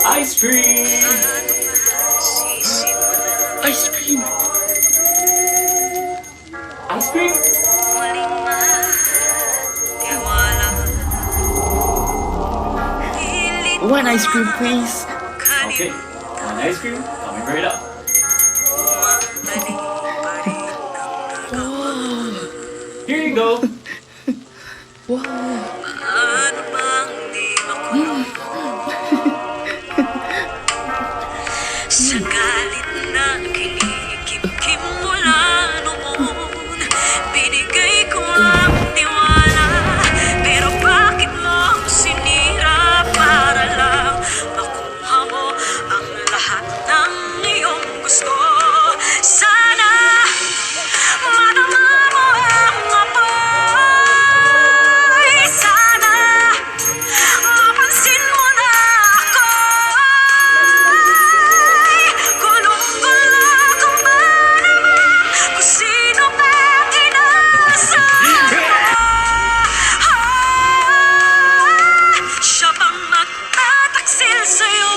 Ice cream! Ice cream! Ice cream? One ice cream, please. Okay, one ice cream coming right up. Here you go. Sa galit na kinikimkim mula noon, binigay ko ang tiwala. Pero bakit mo ako sinira para lang makuha mo ang lahat ng iyong gusto? Sana madama mo ang apoy. Sana mapansin mo na ako. Gulong-gulo kung ba naman kung sino ang inaasahan mo. Siya bang magtataksil sa'yo?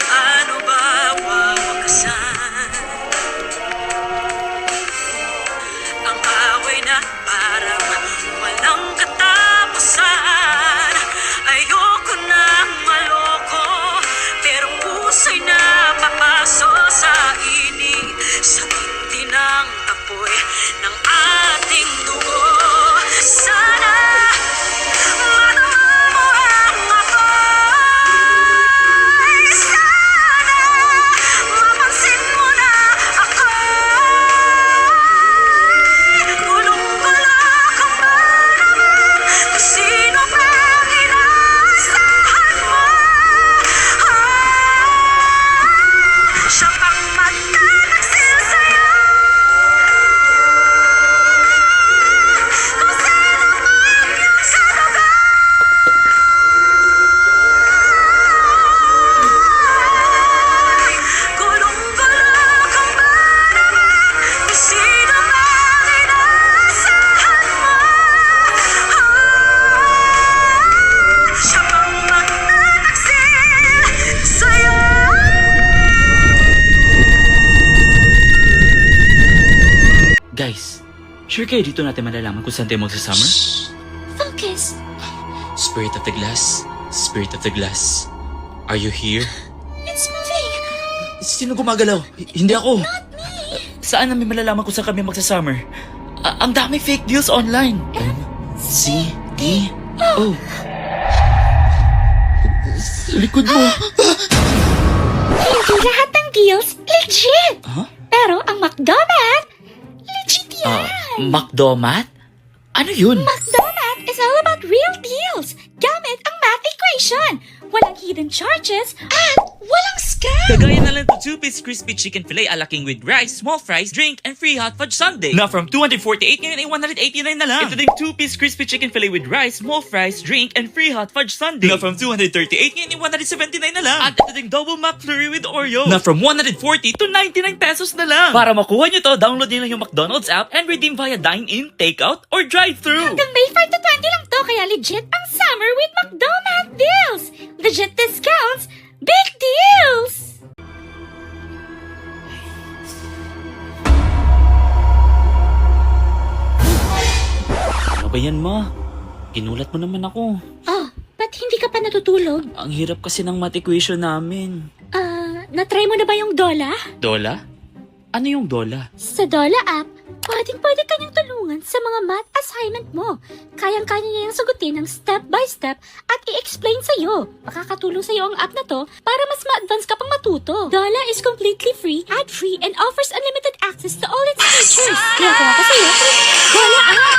Paano ba wawakasan ang away na parang walang katapusan? Ayoko nang maloko, pero puso'y napapaso sa init, sa tindi ng apoy ng ating dugo. Sana madama mo ang apoy. Sana mapansin mo na ako. Gulong-gulo kung ba naman kung sino ang inaasahan mo. Siya pang magtataksil sa'yo. Kung sino man sa dugo. Gulong-gulo kung ba naman kung sino ang inaasahan mo. Siya pang magtataksil sa'yo. Guys, sure kayo dito natin malalaman kung saan tayo magsa-summer? Focus. Spirit of the glass, spirit of the glass. Are you here? It's moving. Sino gumagalaw? Hindi ako. Not me. Saan namin malalaman kung saan kami magsa-summer? Ang dami fake deals online. M-C-D-O. Sa likod mo. Hindi lahat ng deals legit. Huh? Pero ang McDonald, legit yan. McDomat? Ano yun? McDonald is all about real deals. Gamit ang math equation. Walang hidden charges at walang scam. Kagaya na lang to 2-piece crispy chicken fillet ala king with rice, small fries, drink, and free hot fudge sundae. Na from 248 ngayon ay 189 na lang. Ito ding 2-piece crispy chicken fillet with rice, small fries, drink, and free hot fudge sundae. Na from 238 ngayon ay 179 na lang. At ito ding double McFlurry with Oreo. Na from 140 to 99 pesos na lang. Para makuha nyo to, download nyo lang yung McDonald's app and redeem via dine-in, takeout, or drive-thru. Hanggang May 5 to 20 lang to, kaya legit ang summer with McDonald deals. Legit discounts, big deals. Ano ba yan, ma? Ginulat mo naman ako. Oh, ba't hindi ka pa natutulog? Ang hirap kasi ng math equation namin. Natry mo na ba yung Dola? Dola? Ano yung Dola? Sa Dola app, pwede kanyang tulungan sa mga math assignment mo. Kayang-kanya niya yung sagutin ng step by step at i-explain sa'yo. Makakatulong sa'yo ang app na to para mas ma-advance ka pang matuto. Dola is completely free, ad-free, and offers unlimited access to all its features. Kaya kung ako sa'yo, Dola app!